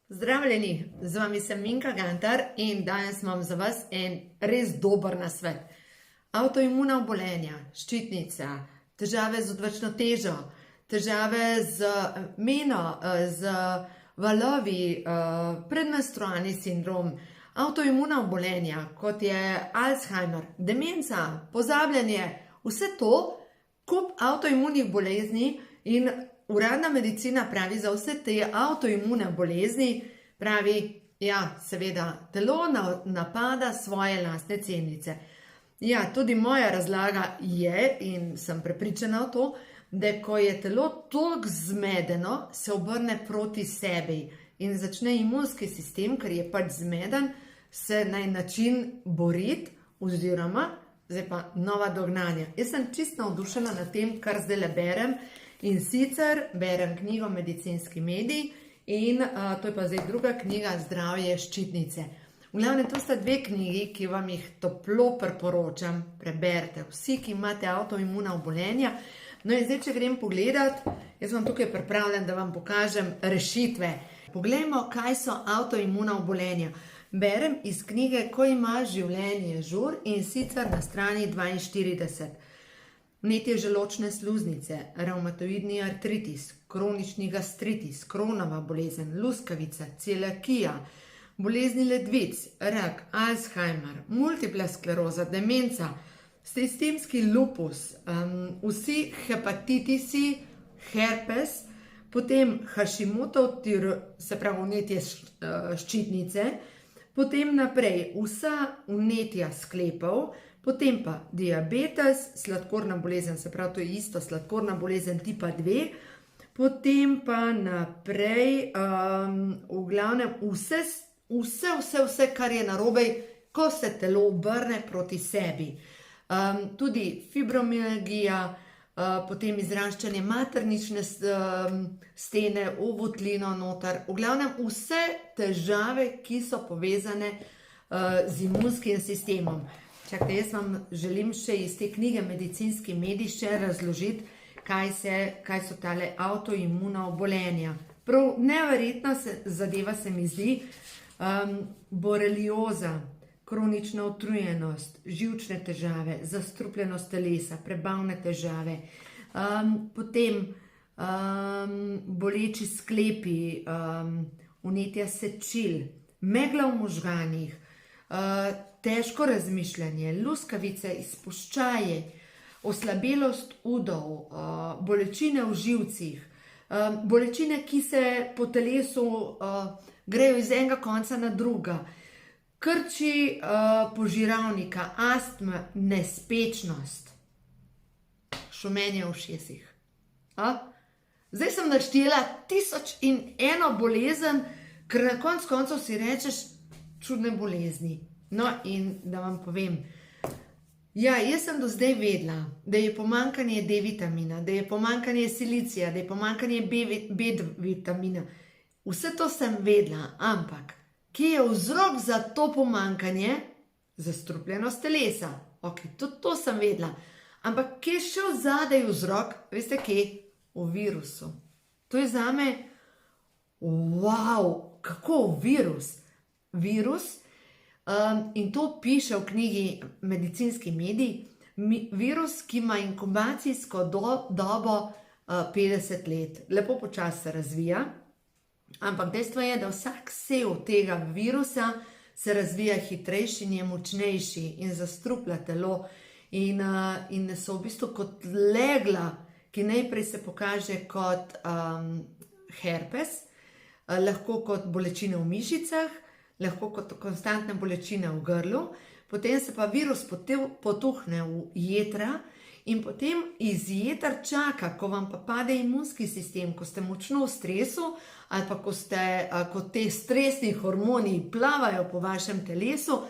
Zdravljeni, z vami sem Minka Gantar in danes imam za vas en res dober nasvet. Avtoimuna obolenja, ščitnica, težave z odvečno težo, težave z meno, z valovi, predmenstrualni sindrom, avtoimuna obolenja, kot je Alzheimer, demenca, pozabljanje, vse to, kup avtoimunih bolezni in uradna medicina pravi za vse te avtoimune bolezni, pravi, ja, seveda, telo napada svoje lastne celice. Ja, tudi moja razlaga je, in sem prepričana v to, da ko je telo toliko zmedeno, se obrne proti sebi in začne imunski sistem, ker je pač zmeden, se na en način boriti, oziroma, zdaj pa nova dognanja. Jaz sem čisto navdušena nad tem, kar zdaj berem, in sicer berem knjigo Medicinski medij in to je pa zdaj druga knjiga Zdravje ščitnice. V glavnem, to sta dve knjigi, ki vam jih toplo priporočam, preberite, vsi, ki imate avtoimuna obolenja. No in zdaj, če grem pogledat, jaz vam tukaj pripravljam, da vam pokažem rešitve. Poglejmo, kaj so avtoimuna obolenja. Berem iz knjige Ko ima življenje žur in sicer na strani 42. Vnetje želodčne sluznice, revmatoidni artritis, kronični gastritis, Crohnova bolezen, luskavica, celiakija, bolezni ledvic, rak, Alzheimer, multipla skleroza, demenca, sistemski lupus, vsi hepatitisi, herpes, potem Hashimotov, se pravi vnetje ščitnice, potem naprej vsa vnetja sklepov, potem pa diabetes, sladkorna bolezen, se pravi to je isto, sladkorna bolezen tipa 2, potem pa naprej, v glavnem vse, kar je narobe, ko se telo obrne proti sebi. Tudi fibromialgija, potem izraščanje maternične stene, ovotlino noter, v glavnem vse težave, ki so povezane z imunskim sistemom. Čakajte, jaz vam želim še iz te knjige Medicinski medij še razložiti, kaj so tale avtoimuna obolenja. Prav neverjetna zadeva se mi zdi, borelioza, kronična utrujenost, živčne težave, zastrupljenost telesa, prebavne težave, potem boleči sklepi, vnetja sečil, megla v možganih, težko razmišljanje, luskavice, izpuščaje, oslabelost udov, bolečine v živcih, bolečine, ki se po telesu grejo iz enega konca na druga, krči požiralnika, astma, nespečnost, šumenje v ušesih. Zdaj sem naštela 1001 bolezen, ker na koncu si rečeš čudne bolezni. No, in da vam povem, ja, jaz sem do zdaj vedela, da je pomanjkanje D-vitamina, da je pomanjkanje silicija, da je pomanjkanje B-vitamina. Vse to sem vedela, ampak kje je vzrok za to pomanjkanje? Zastrupljenost telesa. Ok, tudi to sem vedela. Ampak kje je še zadaj vzrok? Veste kje? V virusu. To je zame, wow, kako virus? Virus, in to piše v knjigi Medicinski medij, virus, ki ima inkubacijsko dobo 50 let. Lepo počasi se razvija, ampak dejstvo je, da vsak sev tega virusa se razvija hitrejši in je močnejši in zastruplja telo in so v bistvu kot legla, ki najprej se pokaže kot herpes, lahko kot bolečine v mišicah, lahko kot konstantne bolečine v grlu, potem se pa virus potuhne v jetra in potem iz jeter čaka, ko vam pa pade imunski sistem, ko ste močno v stresu ali pa ko te stresni hormoni plavajo po vašem telesu,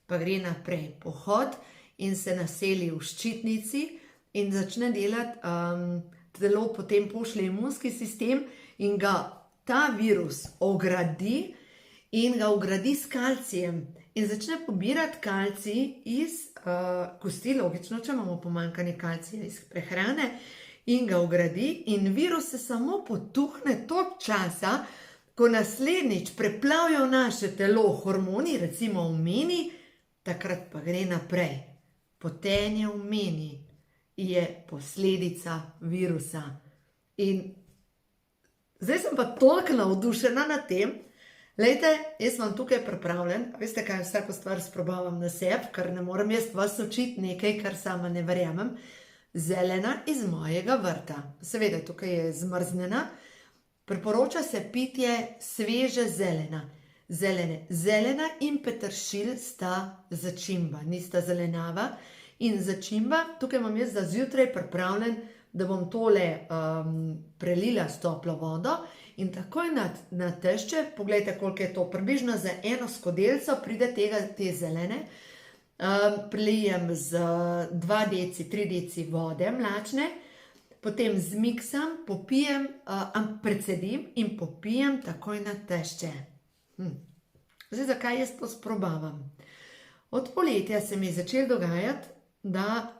pa gre naprej pohod in se naseli v ščitnici in začne delati, telo potem pošlje imunski sistem in ga ta virus ogradi in ga ugradi s kalcijem in začne pobirati kalcij iz kosti, logično, če imamo pomanjkanje kalcija iz prehrane, in ga ugradi in virus se samo potuhne toliko časa, ko naslednjič preplavijo naše telo hormoni, recimo v meni, takrat pa gre naprej. Potenje v meni je posledica virusa. In zdaj sem pa toliko navdušena nad tem. Lejte, jaz vam tukaj pripravljen, veste kaj, vsako stvar sprobavam na sebi, ker ne morem jaz vas učiti nekaj, kar sama ne verjamem. Zelena iz mojega vrta. Seveda, tukaj je zmrznjena. Priporoča se pitje sveže zelene. Zelena in peteršilj sta začimba, nista zelenjava. In začimba, tukaj imam jaz za zjutraj pripravljen, da bom tole prelila s toplo vodo in takoj na tešče, pogledajte, koliko je to, približno za eno skodelico pride te zelene, prelijem z 2 deci, 3 deci vode mlačne, potem zmiksam, popijem, precedim in popijem takoj na tešče. Zdaj, zakaj jaz to sprobavam? Od poletja se mi je začelo dogajati, da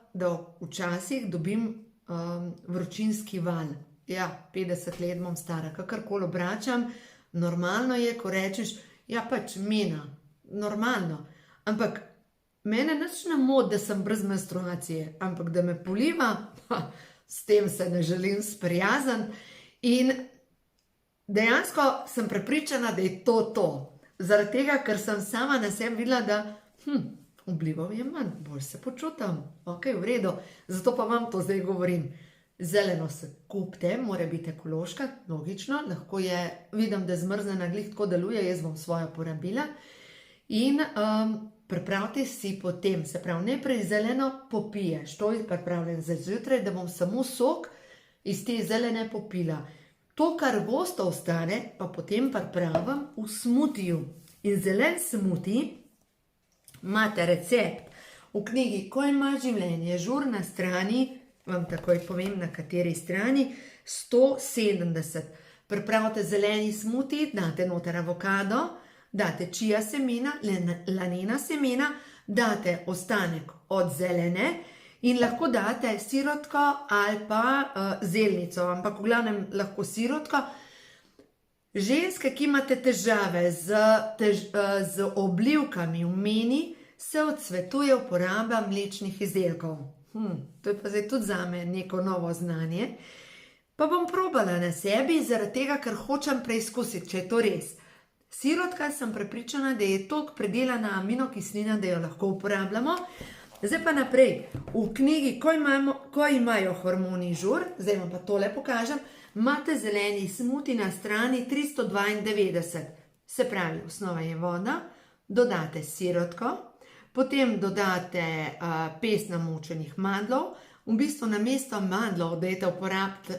včasih dobim vročinski val. Ja, 50 let bom stara, kakorkoli obračam, normalno je, ko rečeš, ja pač mena, normalno. Ampak mene nič ne moti, da sem brez menstruacije, ampak da me poliva, s tem se ne želim sprijazniti. In dejansko sem prepričana, da je to. Zaradi tega, ker sem sama na sebi videla, da vplival je manj, bolj se počutam, ok, v redu, zato pa vam to zdaj govorim. Zeleno se kupite, mora biti ekološka, logično, lahko je, vidim, da zmrznjena glih tako deluje, jaz bom svojo porabila. In pripravite si potem, se pravi, najprej zeleno popiješ, to je pripravljen za zjutraj, da bom samo sok iz te zelene popila. To, kar gosto ostane, pa potem pripravim v smutiju. In zelen smuti, imate recept v knjigi Ko ima življenje, žur na strani, vam takoj povem, na kateri strani, 170. Pripravite zeleni smuti, date noter avokado, date čija semena, lanena semena, date ostanek od zelene in lahko date sirotko ali pa zelnico, ampak v glavnem lahko sirotko. Ženske, ki imate težave z oblivkami v meni, se odsvetuje uporaba mlečnih izdelkov. To je pa zdaj tudi zame neko novo znanje. Pa bom probala na sebi, zaradi tega, ker hočem preizkusiti, če je to res. Sirotka sem prepričana, da je toliko predelana aminokislina, da jo lahko uporabljamo. Zdaj pa naprej. V knjigi Ko imajo hormoni žur, zdaj vam pa tole pokažem, imate zeleni smuti na strani 392. Se pravi, osnova je voda, dodate sirotko, potem dodate pest namočenih mandljev, v bistvu namesto mandljev dajte uporabiti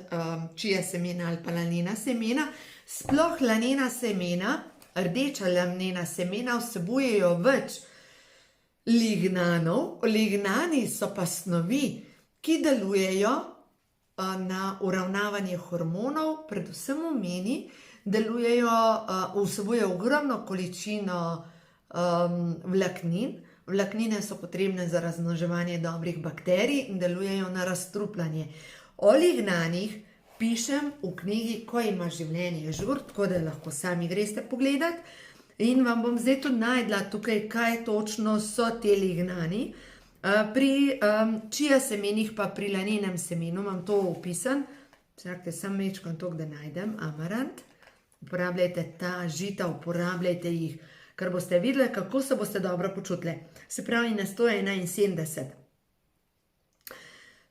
čija semena ali pa lanena semena. Sploh lanena semena, rdeča lanena semena vsebujejo več lignanov. Lignani so pa snovi, ki delujejo na uravnavanje hormonov, predvsem v meni, vsebujejo ogromno količino vlaknin. Vlaknine so potrebne za razmnoževanje dobrih bakterij in delujejo na razstrupljanje. O lignanih pišem v knjigi Ko ima življenje žur, tako da lahko sami greste pogledati. In vam bom zdaj tudi najdla tukaj, kaj točno so te lignani. Pri čija semenih pa pri lanenem semenu imam to opisan. Čakajte, sem mečkam toliko, da najdem. Amarant. Uporabljajte ta žita, uporabljajte jih, ker boste videli, kako se boste dobro počutili. Se pravi, na 171.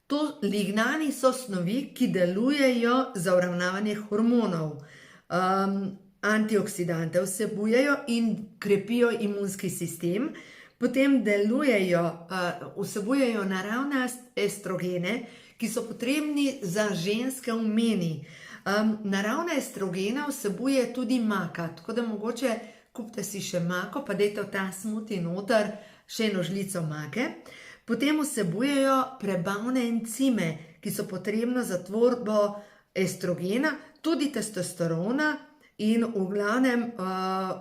To lignani so snovi, ki delujejo za uravnavanje hormonov. Antioksidante vsebujejo in krepijo imunski sistem. Potem vsebujejo naravne estrogene, ki so potrebni za ženske v meni. Naravne estrogene vsebuje tudi maka, tako da mogoče kupite si še mako, pa dajte v ta smuti noter še eno žlico make. Potem vsebujejo prebavne encime, ki so potrebne za tvorbo estrogena, tudi testosterona in v glavnem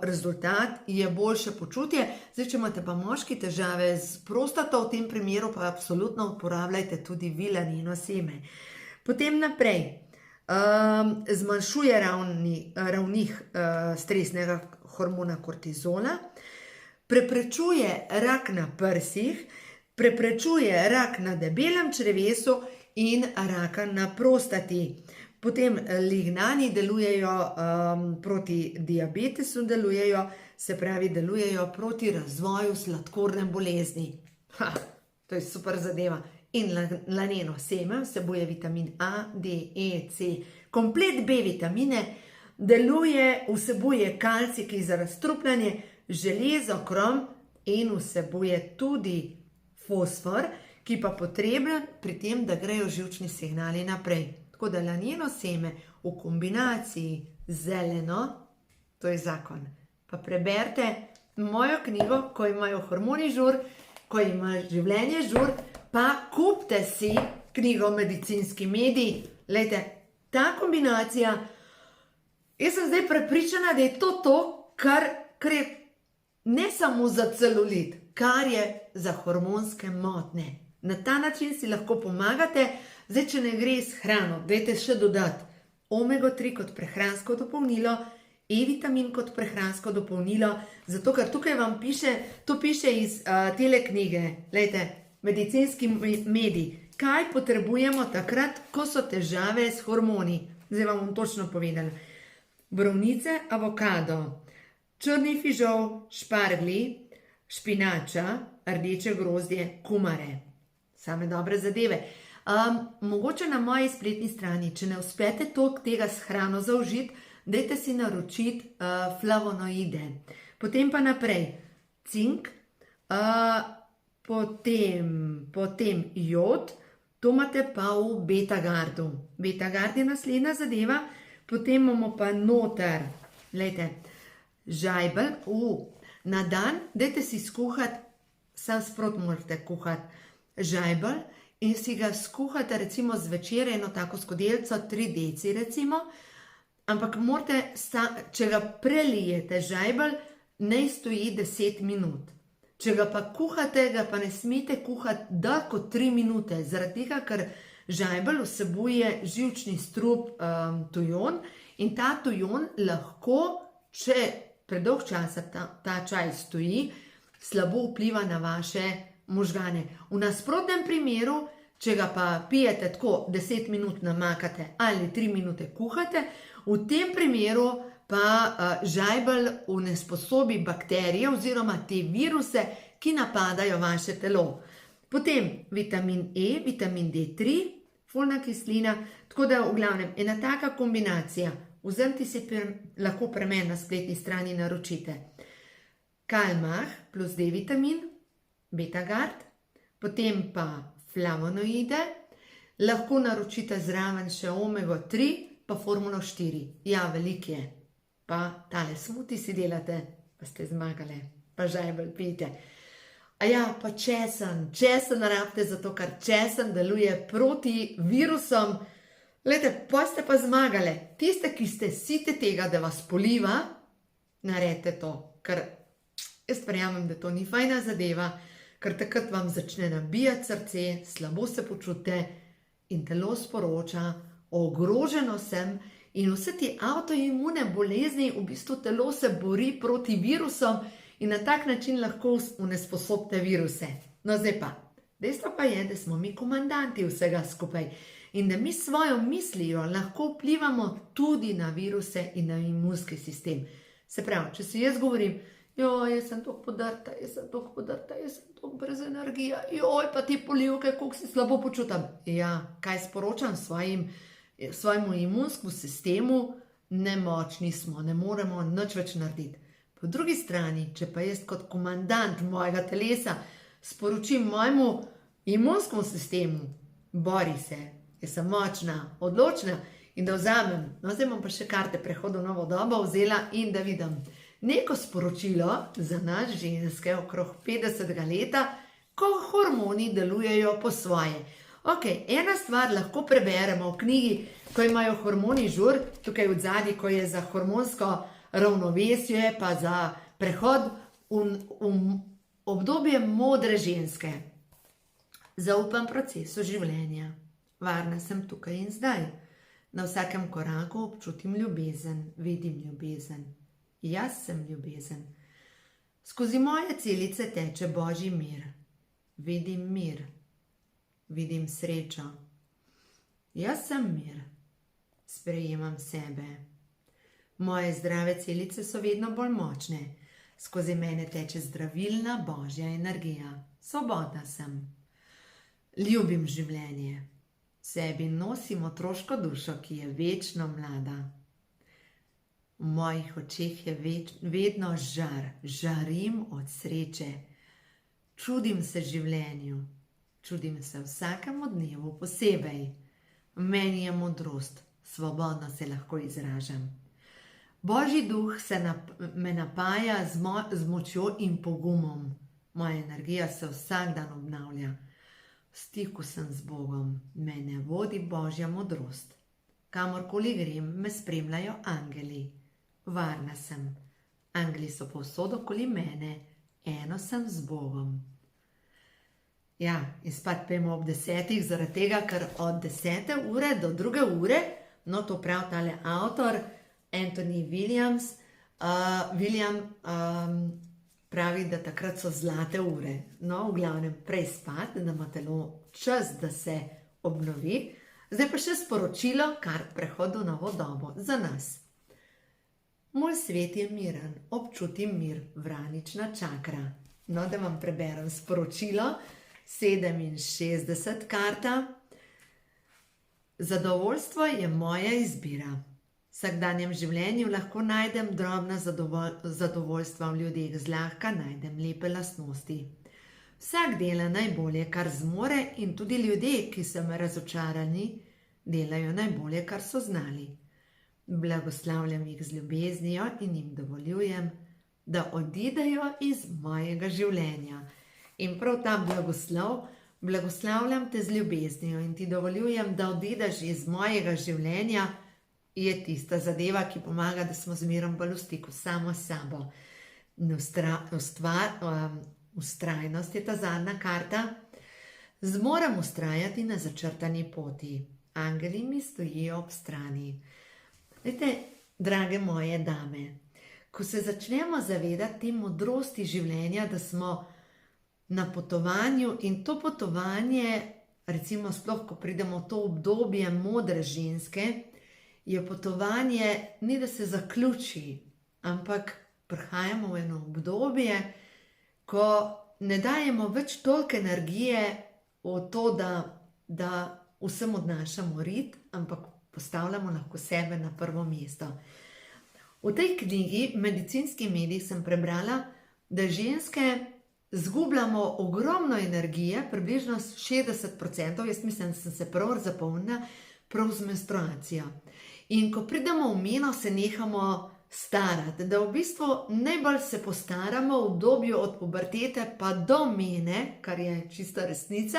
rezultat je boljše počutje. Zdaj, če imate pa moški težave z prostato, v tem primeru pa absolutno uporabljajte tudi vi laneno seme. Potem naprej. zmanjšuje ravnih stresnega hormona kortizola, preprečuje rak na prsih, preprečuje rak na debelem črevesu in raka na prostati. Potem lignani delujejo proti diabetesu, se pravi, delujejo proti razvoju sladkorne bolezni. To je super zadeva. In laneno seme vsebuje vitamin A, D, E, C, komplet B vitamine, vsebuje kalcij, ki za razstrupljanje, železo, krom in vsebuje tudi fosfor, ki pa potreben pri tem, da grejo živčni signali naprej. Tako da laneno seme v kombinaciji zeleno, to je zakon. Pa preberite mojo knjigo, Ko imajo hormoni žur, ko ima življenje žur, pa kupite si knjigo Medicinski medij. Glejte, ta kombinacija, jaz sem zdaj prepričana, da je to, kar je ne samo za celulit, kar je za hormonske motnje. Na ta način si lahko pomagate. Zdaj, če ne gre s hrano, dajte še dodati omega-3 kot prehransko dopolnilo, E-vitamin kot prehransko dopolnilo, zato ker tukaj vam piše, to piše iz tele knjige, glejte, Medicinski medij, kaj potrebujemo takrat, ko so težave s hormoni. Zdaj vam bom točno povedala. Borovnice, avokado, črni fižol, šparglji, špinača, rdeče grozdje, kumare. Same dobre zadeve. Mogoče na moji spletni strani, če ne uspete toliko tega s hrano zaužiti, dajte si naročiti flavonoide. Potem pa naprej cink, potem jod, to imate pa v beta-gardu. Beta-gard je naslednja zadeva, potem imamo pa noter, gledajte, žajbelj, na dan, dajte si skuhati, sam sprot morate kuhati, žajbelj in si ga skuhate recimo zvečer eno tako skodelico, 3 deci recimo, ampak morate, če ga prelijete žajbelj, naj stoji 10 minut. Če ga pa kuhate, ga pa ne smete kuhati dlje kot 3 minute, zaradi tega, ker žajbelj vsebuje živčni strup tujon in ta tujon lahko, če predolg časa ta čaj stoji, slabo vpliva na vaše možgane. V nasprotnem primeru, če ga pa pijete tako 10 minut namakate ali 3 minute kuhate, v tem primeru pa žajbelj onesposobi bakterije oziroma te viruse, ki napadajo vaše telo. Potem vitamin E, vitamin D3, folna kislina, tako da v glavnem ena taka kombinacija. Vzemite si lahko pri meni na spletni strani naročite. Kalmah plus D vitamin, beta-gard, potem pa flavonoide, lahko naročite zraven še omega-3, pa formulo 4. Ja, velik je. Pa tale smuti si delate, pa ste zmagale, pa žajbelj pijte. A ja, pa česen rabite, zato ker česen deluje proti virusom. Glejte, pa ste pa zmagale. Tiste, ki ste site tega, da vas poliva, naredite to, ker jaz verjamem, da to ni fajna zadeva, ker takrat vam začne nabijati srce, slabo se počutite in telo sporoča, ogroženo sem. In vse te avtoimune bolezni, v bistvu telo se bori proti virusom in na tak način lahko onesposobite viruse. No zdaj pa, dejstvo pa je, da smo mi komandanti vsega skupaj in da mi svojo mislijo lahko vplivamo tudi na viruse in na imunski sistem. Se pravi, če si jaz govorim, jaz sem toliko podrta, jaz sem toliko brez energije, pa te polivke, koliko se slabo počutam. Ja, kaj sporočam svojemu imunskemu sistemu, nemočni smo, ne moremo nič več narediti. Po drugi strani, če pa jaz kot komandant mojega telesa sporočim mojemu imunskemu sistemu, bori se, jaz sem močna, odločna in da vzamem, no zdaj bom pa še karte prehodu v novo dobo vzela in da vidim neko sporočilo za nas ženske okrog 50. leta, ko hormoni delujejo po svoje. Ok, ena stvar lahko preberemo v knjigi, ko imajo hormoni žur, tukaj v zadnji, ko je za hormonsko ravnovesje, pa za prehod v obdobje modre ženske. Zaupam procesu življenja. Varna sem tukaj in zdaj. Na vsakem koraku občutim ljubezen, vidim ljubezen. Jaz sem ljubezen. Skozi moje celice teče Božji mir. Mir. Vidim srečo. Jaz sem mir. Sprejemam sebe. Moje zdrave celice so vedno bolj močne. Skozi mene teče zdravilna Božja energija. Svobodna sem. Ljubim življenje. V sebi nosim otroško dušo, ki je večno mlada. V mojih očeh je vedno žar. Žarim od sreče. Čudim se življenju. Čudim se vsakemu dnevu posebej. V meni je modrost. Svobodno se lahko izražam. Božji duh me napaja z močjo in pogumom. Moja energija se vsak dan obnavlja. V stiku sem z Bogom. Mene vodi Božja modrost. Kamorkoli grem, me spremljajo angeli. Varna sem. Angeli so povsod okoli mene. Eno sem z Bogom. Ja, in spat pojmo ob 10, zaradi tega, ker od 10. ure do 2. ure, no to prav tale avtor, Anthony William, pravi, da takrat so zlate ure. No, v glavnem prej spat, da ima telo čas, da se obnovi. Zdaj pa še sporočilo, kar prehod v novo dobo za nas. Moj svet je miren, občutim mir, vranična čakra. No, da vam preberem sporočilo. 67 karta. Zadovoljstvo je moja izbira. V vsakdanjem življenju lahko najdem drobna zadovoljstva v ljudeh, zlahka najdem lepe lastnosti. Vsak dela najbolje, kar zmore, in tudi ljudje, ki so me razočarani, delajo najbolje, kar so znali. Blagoslavljam jih z ljubeznijo in jim dovoljujem, da odidejo iz mojega življenja. In prav ta blagoslavljam te z ljubeznijo in ti dovoljujem, da odideš iz mojega življenja, je tista zadeva, ki pomaga, da smo zmeraj bolj v stiku samo s sabo. Vztrajnost je ta zadnja karta. Zmorem vztrajati na začrtani poti. Angeli mi stojijo ob strani. Veste, drage moje dame, ko se začnemo zavedati modrosti življenja, da smo na potovanju, in to potovanje, recimo sploh, ko pridemo v to obdobje modre ženske, je potovanje ni, da se zaključi, ampak prihajamo v eno obdobje, ko ne dajemo več toliko energije v to, da vsem odnašamo rit, ampak postavljamo lahko sebe na prvo mesto. V tej knjigi Medicinski medij sem prebrala, da ženske zgubljamo ogromno energije, približno 60%, jaz mislim, da sem se prav zapomnila, prav z menstruacijo. In ko pridemo v meno, se nehamo starati, da v bistvu najbolj se postaramo v obdobju od pubertete pa do mene, kar je čista resnica,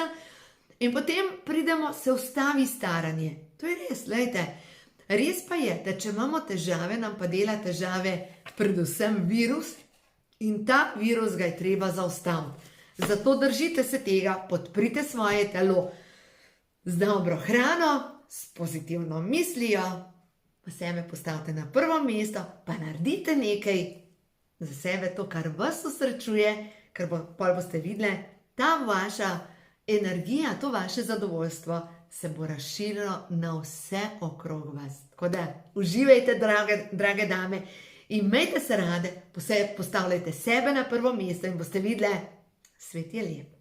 in potem pridemo, se ustavi staranje. To je res, glejte. Res pa je, da če imamo težave, nam pa dela težave predvsem virus, in ta virus ga je treba zaustaviti. Zato držite se tega, podprite svoje telo z dobro hrano, s pozitivno mislijo, pa sebe postavite na prvo mesto, pa naredite nekaj za sebe, to, kar vas osrečuje, ker potem boste videli, ta vaša energija, to vaše zadovoljstvo se bo razširilo na vse okrog vas. Tako da uživajte, drage dame, imejte se rade, postavljajte sebe na prvo mesto in boste videli, svet je lep.